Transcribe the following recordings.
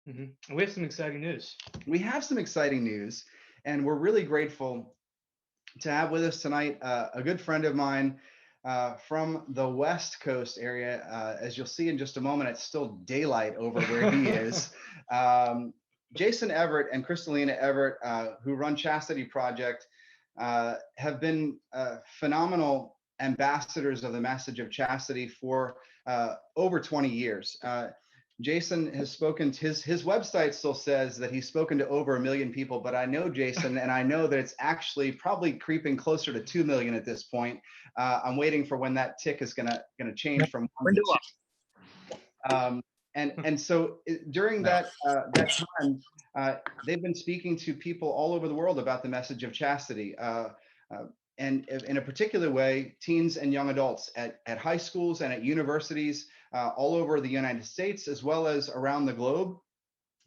And we have some exciting news. We have some exciting news, and we're really grateful to have with us tonight a good friend of mine from the West Coast area. As you'll see in just a moment, it's still daylight over where he is. Jason Evert and Crystalina Evert, who run Chastity Project, have been phenomenal ambassadors of the message of chastity for over 20 years. Jason has spoken to his website still says that he's spoken to over 1 million people, but I know Jason, and I know that it's actually probably creeping closer to 2 million at this point. I'm waiting for when that tick is gonna change from 1 to 2. And so during that time, they've been speaking to people all over the world about the message of chastity. And in a particular way, teens and young adults at high schools and at universities all over the United States, as well as around the globe.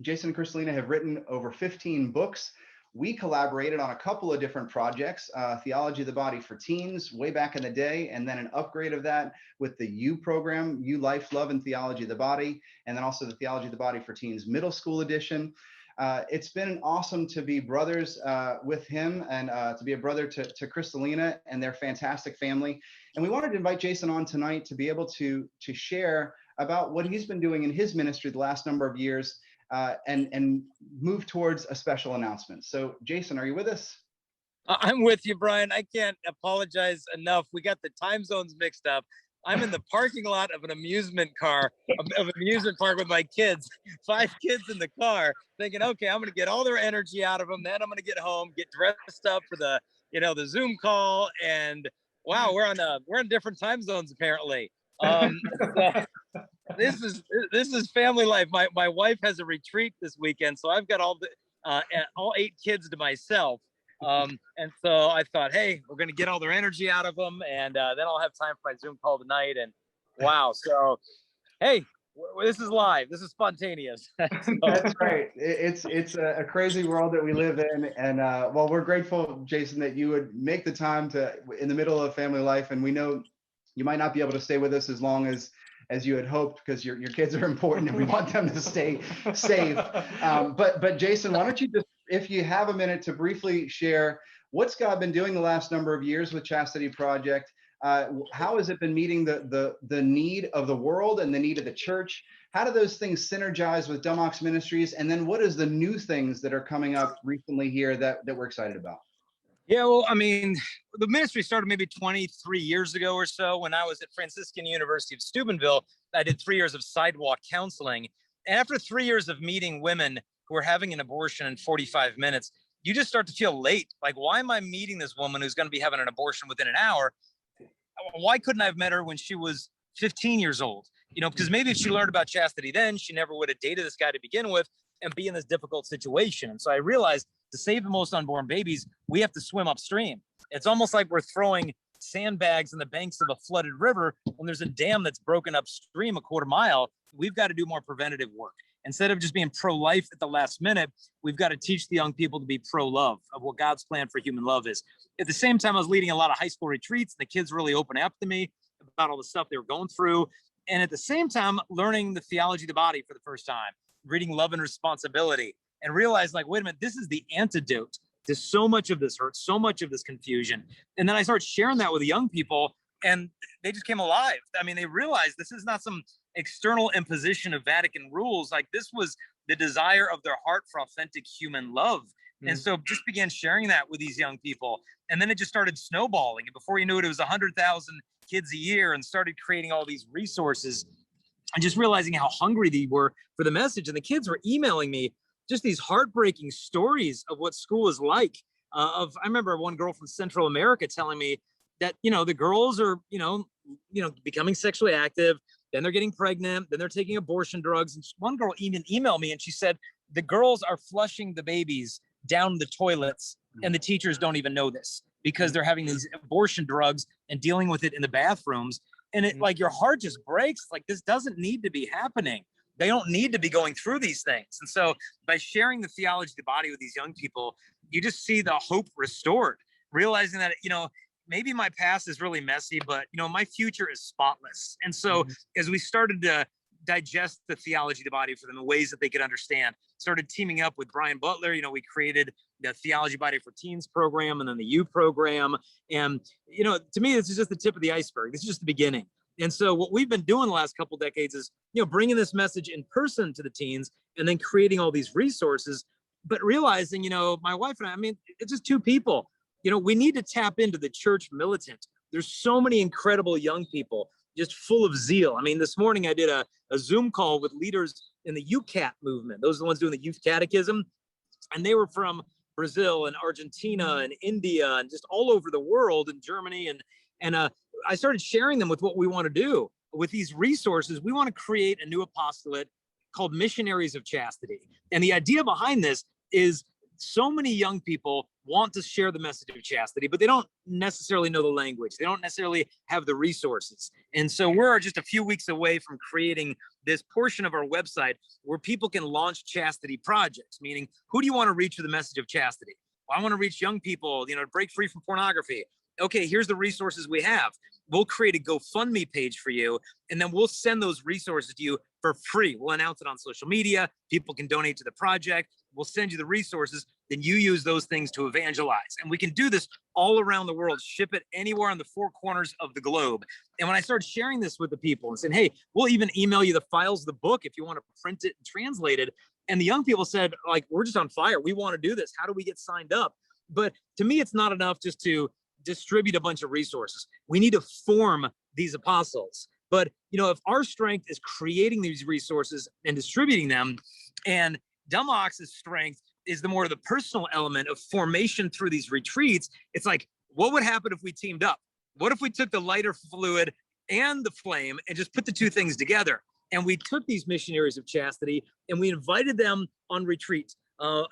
Jason and Crystalina have written over 15 books. We collaborated on a couple of different projects, Theology of the Body for Teens way back in the day, and then an upgrade of that with the U program, U Life, Love, and Theology of the Body, and then also the Theology of the Body for Teens Middle School Edition. It's been awesome to be brothers with him and to be a brother to Crystalina and their fantastic family. And we wanted to invite Jason on tonight to be able to share about what he's been doing in his ministry the last number of years and move towards a special announcement. So Jason, are you with us? I'm with you, Brian. I can't apologize enough. We got the time zones mixed up. I'm in the parking lot of an amusement park with my kids, 5 kids in the car, thinking, okay, I'm going to get all their energy out of them. Then I'm going to get home, get dressed up for the Zoom call. And wow, we're in different time zones, apparently. So this is family life. My wife has a retreat this weekend, so I've got all 8 kids to myself. And so I thought, hey, we're going to get all their energy out of them. And then I'll have time for my Zoom call tonight. And wow. So, hey, this is live. This is spontaneous. That's right. It's a crazy world that we live in. And well, we're grateful, Jason, that you would make the time in the middle of family life. And we know you might not be able to stay with us as long as you had hoped, because your kids are important and we want them to stay safe. But Jason, why don't you just, if you have a minute, to briefly share what's God been doing the last number of years with Chastity Project? How has it been meeting the need of the world and the need of the church? How do those things synergize with Dumox Ministries? And then what is the new things that are coming up recently here that we're excited about? Yeah, well, I mean, the ministry started maybe 23 years ago or so when I was at Franciscan University of Steubenville. I did 3 years of sidewalk counseling. And after 3 years of meeting women who are having an abortion in 45 minutes, you just start to feel late. Like, why am I meeting this woman who's going to be having an abortion within an hour? Why couldn't I have met her when she was 15 years old? Because maybe if she learned about chastity then, she never would have dated this guy to begin with and be in this difficult situation. And so I realized to save the most unborn babies, we have to swim upstream. It's almost like we're throwing sandbags in the banks of a flooded river when there's a dam that's broken upstream a quarter mile. We've got to do more preventative work. Instead of just being pro-life at the last minute, we've got to teach the young people to be pro-love, of what God's plan for human love is. At the same time, I was leading a lot of high school retreats, and the kids really opened up to me about all the stuff they were going through. And at the same time, learning the theology of the body for the first time, reading Love and Responsibility, and realized, like, wait a minute, this is the antidote to so much of this hurt, so much of this confusion. And then I started sharing that with the young people, and they just came alive. I mean, they realized this is not some external imposition of Vatican rules. Like, this was the desire of their heart for authentic human love. And so just began sharing that with these young people. And then it just started snowballing. And before you knew it, it was 100,000 kids a year, and started creating all these resources and just realizing how hungry they were for the message. And the kids were emailing me just these heartbreaking stories of what school is like. I remember one girl from Central America telling me that, the girls are, becoming sexually active, then they're getting pregnant, then they're taking abortion drugs. And one girl even emailed me and she said, the girls are flushing the babies down the toilets and the teachers don't even know this because they're having these abortion drugs and dealing with it in the bathrooms. And it, like, your heart just breaks. Like, this doesn't need to be happening. They don't need to be going through these things. And so by sharing the theology of the body with these young people, you just see the hope restored, realizing that, maybe my past is really messy, but, my future is spotless. And so as we started to digest the theology of the body for them in ways that they could understand. Started teaming up with Brian Butler. We created the Theology Body for Teens program and then the U program. And, to me, this is just the tip of the iceberg. This is just the beginning. And so what we've been doing the last couple of decades is, bringing this message in person to the teens and then creating all these resources, but realizing, my wife and I, it's just two people. We need to tap into the church militant. There's so many incredible young people just full of zeal. This morning I did a Zoom call with leaders in the UCAT movement. Those are the ones doing the youth catechism. And they were from Brazil and Argentina and India and just all over the world, and Germany. And I started sharing them with what we want to do with these resources. We want to create a new apostolate called Missionaries of Chastity. And the idea behind this is so many young people want to share the message of chastity, but they don't necessarily know the language. They don't necessarily have the resources. And so we're just a few weeks away from creating this portion of our website where people can launch chastity projects, meaning, who do you want to reach with the message of chastity? Well, I want to reach young people, to break free from pornography. Okay, here's the resources we have. We'll create a GoFundMe page for you, and then we'll send those resources to you for free. We'll announce it on social media. People can donate to the project. We'll send you the resources. Then you use those things to evangelize. And we can do this all around the world, ship it anywhere on the four corners of the globe. And when I started sharing this with the people and saying, hey, we'll even email you the files of the book if you want to print it and translate it. And the young people said, we're just on fire. We want to do this. How do we get signed up? But to me, it's not enough just to distribute a bunch of resources. We need to form these apostles. But, if our strength is creating these resources and distributing them, and Demox's strength is the more the personal element of formation through these retreats, it's like, what would happen if we teamed up? What if we took the lighter fluid and the flame and just put the two things together? And we took these missionaries of chastity and we invited them on retreats,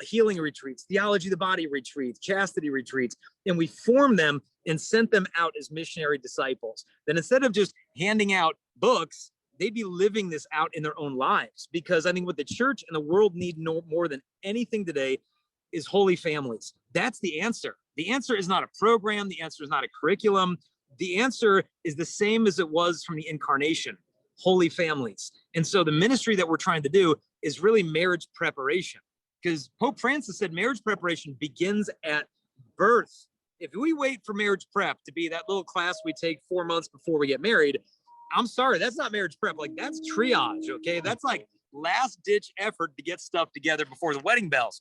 healing retreats, theology of the body retreats, chastity retreats, and we formed them and sent them out as missionary disciples. Then instead of just handing out books, they'd be living this out in their own lives. Because I think what the church and the world need more than anything today is holy families. That's the answer. The answer is not a program. The answer is not a curriculum. The answer is the same as it was from the incarnation, holy families. And so the ministry that we're trying to do is really marriage preparation. Because Pope Francis said marriage preparation begins at birth. If we wait for marriage prep to be that little class we take 4 months before we get married, I'm sorry, that's not marriage prep. That's triage, okay? That's last ditch effort to get stuff together before the wedding bells.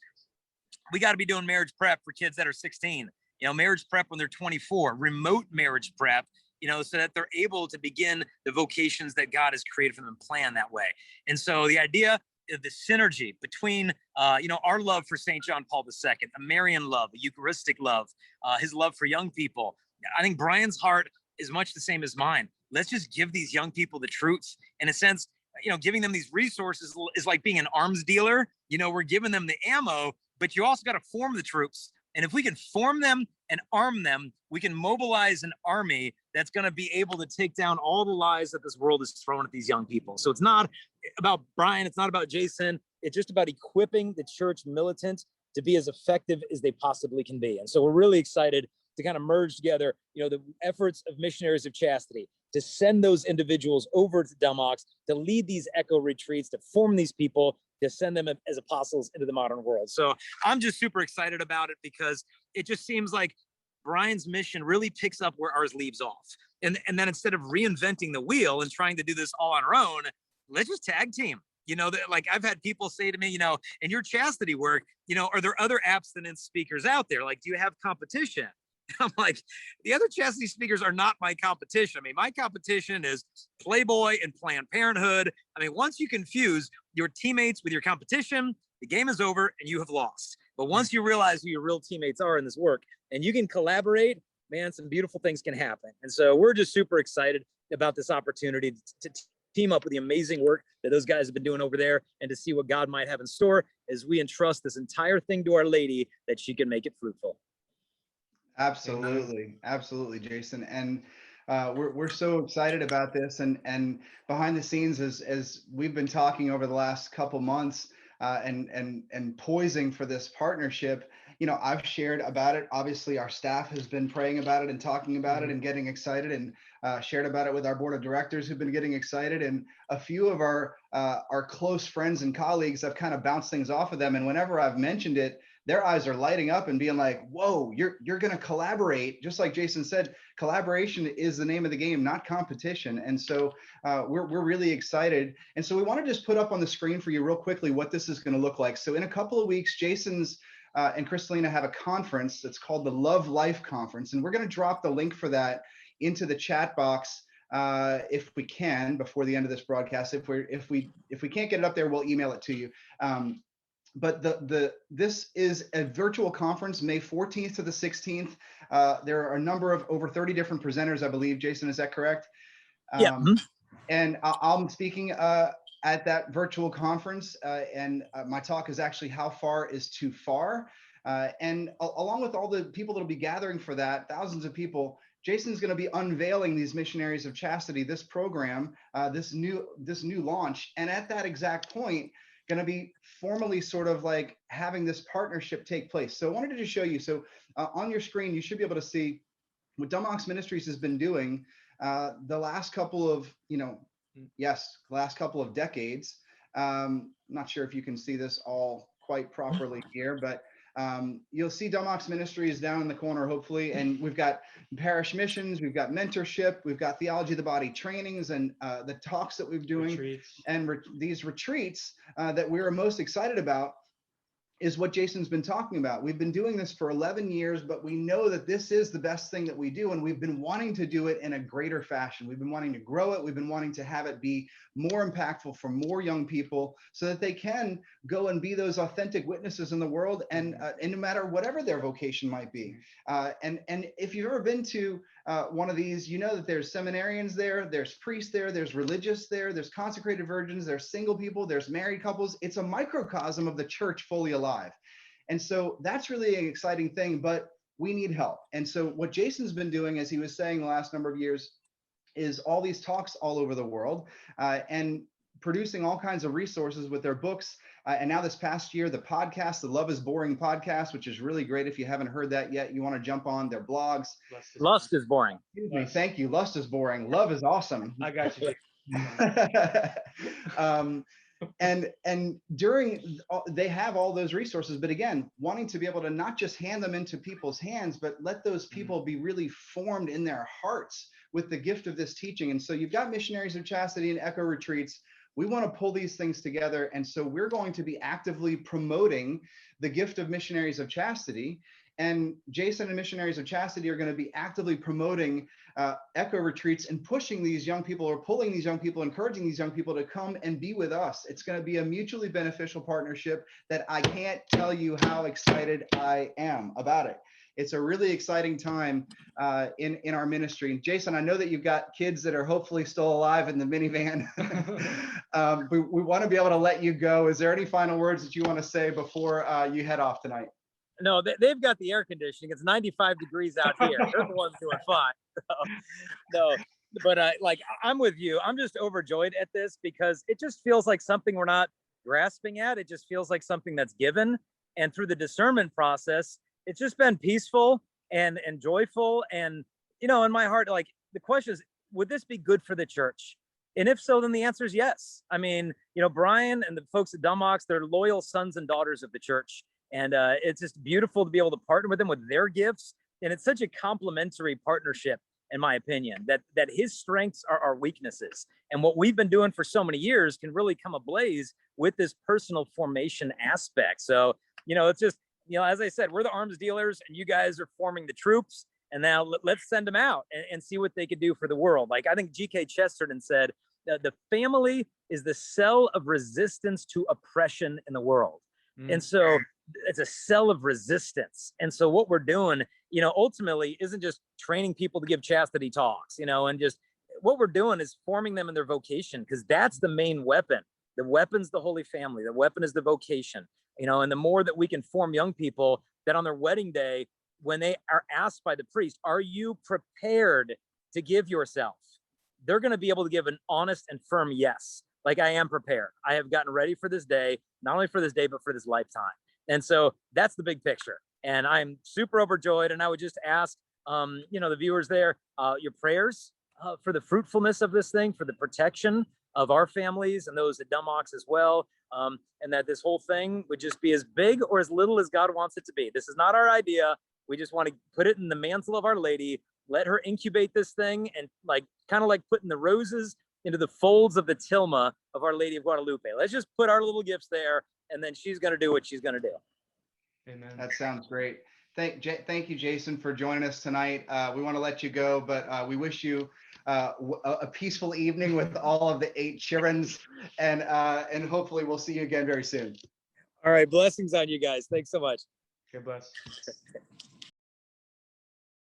We got to be doing marriage prep for kids that are 16, marriage prep when they're 24, remote marriage prep, so that they're able to begin the vocations that God has created for them and plan that way. And so the idea of the synergy between, our love for St. John Paul II, a Marian love, a Eucharistic love, his love for young people. I think Brian's heart is much the same as mine. Let's just give these young people the truth. In a sense, giving them these resources is like being an arms dealer. We're giving them the ammo, but you also got to form the troops. And if we can form them and arm them, we can mobilize an army that's going to be able to take down all the lies that this world is throwing at these young people. So it's not about Brian. It's not about Jason. It's just about equipping the church militant to be as effective as they possibly can be. And so we're really excited to kind of merge together, the efforts of missionaries of chastity, to send those individuals over to Demox, to lead these echo retreats, to form these people, to send them as apostles into the modern world. So I'm just super excited about it because it just seems like Brian's mission really picks up where ours leaves off. And then instead of reinventing the wheel and trying to do this all on our own, let's just tag team. I've had people say to me, in your chastity work, are there other abstinence speakers out there? Do you have competition? I'm like, the other chastity speakers are not my competition. My competition is Playboy and Planned Parenthood. Once you confuse your teammates with your competition, the game is over and you have lost. But once you realize who your real teammates are in this work and you can collaborate, man, some beautiful things can happen. And so we're just super excited about this opportunity to team up with the amazing work that those guys have been doing over there and to see what God might have in store as we entrust this entire thing to Our Lady that she can make it fruitful. Absolutely, Jason. And we're so excited about this. And behind the scenes, as we've been talking over the last couple months, and poising for this partnership, I've shared about it. Obviously, our staff has been praying about it and talking about it and getting excited, and shared about it with our board of directors who've been getting excited. And a few of our our close friends and colleagues, I've kind of bounced things off of them. And whenever I've mentioned it, their eyes are lighting up and being like, whoa, you're going to collaborate. Just like Jason said, collaboration is the name of the game, not competition. And so we're really excited. And so we want to just put up on the screen for you real quickly what this is going to look like. So in a couple of weeks, Jason's and Kristalina have a conference that's called the Love Life Conference. And we're going to drop the link for that into the chat box if we can before the end of this broadcast. If we can't get it up there, we'll email it to you. But this is a virtual conference, May 14th to the 16th. There are a number of over 30 different presenters, I believe. Jason, is that correct? Yeah. And I'm speaking at that virtual conference, and my talk is actually How Far is Too Far. And along with all the people that will be gathering for that, thousands of people, Jason's going to be unveiling these Missionaries of Chastity, this program, this new launch. And at that exact point, going to be formally sort of like having this partnership take place. So I wanted to just show you. So on your screen, you should be able to see what Dumb Ox Ministries has been doing the last couple of, last couple of decades. Not sure if you can see this all quite properly here, but you'll see Dumb Ox Ministries down in the corner, hopefully. And we've got parish missions, we've got mentorship, we've got theology of the body trainings, and the talks that we're doing, retreats. And these retreats that we're most excited about is what Jason's been talking about. We've been doing this for 11 years, but we know that this is the best thing that we do. And we've been wanting to do it in a greater fashion. We've been wanting to grow it. We've been wanting to have it be more impactful for more young people so that they can go and be those authentic witnesses in the world, and no matter whatever their vocation might be. And if you've ever been to one of these, you know that there's seminarians there, there's priests there, there's religious there, there's consecrated virgins, there's single people, there's married couples. It's a microcosm of the church fully alive. And so that's really an exciting thing, but we need help. And so what Jason's been doing, as he was saying the last number of years, is all these talks all over the world and producing all kinds of resources with their books. And now this past year, the podcast, the Love is Boring podcast, which is really great. If you haven't heard that yet, you want to jump on their blogs. Lust is boring. Excuse me. Thank you. Lust is boring. Love is awesome. I got you. And during, they have all those resources, but again, wanting to be able to not just hand them into people's hands, but let those people be really formed in their hearts with the gift of this teaching. And so you've got Missionaries of Chastity and Echo Retreats. We want to pull these things together. And so we're going to be actively promoting the gift of Missionaries of Chastity. And Jason and Missionaries of Chastity are going to be actively promoting Echo Retreats and pushing these young people, or pulling these young people, encouraging these young people to come and be with us. It's going to be a mutually beneficial partnership that I can't tell you how excited I am about it. It's a really exciting time in our ministry. Jason, I know that you've got kids that are hopefully still alive in the minivan. We want to be able to let you go. Is there any final words that you want to say before you head off tonight? No, they've got the air conditioning. It's 95 degrees out here. They're the ones doing fine. No, but like, I'm with you. I'm just overjoyed at this because it just feels like something we're not grasping at. It just feels like something that's given. And through the discernment process, it's just been peaceful and joyful. And, you know, in my heart, like, the question is, would this be good for the church? And if so, then the answer is yes. I mean, you know, Brian and the folks at Dumb Ox, they're loyal sons and daughters of the church. And it's just beautiful to be able to partner with them with their gifts. And it's such a complementary partnership, in my opinion, that his strengths are our weaknesses. And what we've been doing for so many years can really come ablaze with this personal formation aspect. So, you know, it's just, you know, as I said, we're the arms dealers and you guys are forming the troops. And now let's send them out and see what they could do for the world. Like, I think G.K. Chesterton said, the family is the cell of resistance to oppression in the world. And so it's a cell of resistance. And so what we're doing, you know, ultimately isn't just training people to give chastity talks, you know, and just what we're doing is forming them in their vocation, because that's the main weapon. The weapon's the Holy Family. The weapon is the vocation, you know, and the more that we can form young people that on their wedding day, when they are asked by the priest, are you prepared to give yourself? They're going to be able to give an honest and firm yes. Like, I am prepared. I have gotten ready for this day, not only for this day, but for this lifetime. And so that's the big picture. And I'm super overjoyed. And I would just ask, you know, the viewers there, your prayers for the fruitfulness of this thing, for the protection of our families and those at Dumox as well. And that this whole thing would just be as big or as little as God wants it to be. This is not our idea. We just want to put it in the mantle of Our Lady, let her incubate this thing, and like kind of like putting the roses into the folds of the tilma of Our Lady of Guadalupe. Let's just put our little gifts there, and then she's going to do what she's going to do. Amen. That sounds great. Thank you, Jason, for joining us tonight. We want to let you go, but we wish you a peaceful evening with all of the 8 children, and hopefully we'll see you again very soon. All right. Blessings on you guys. Thanks so much. God bless.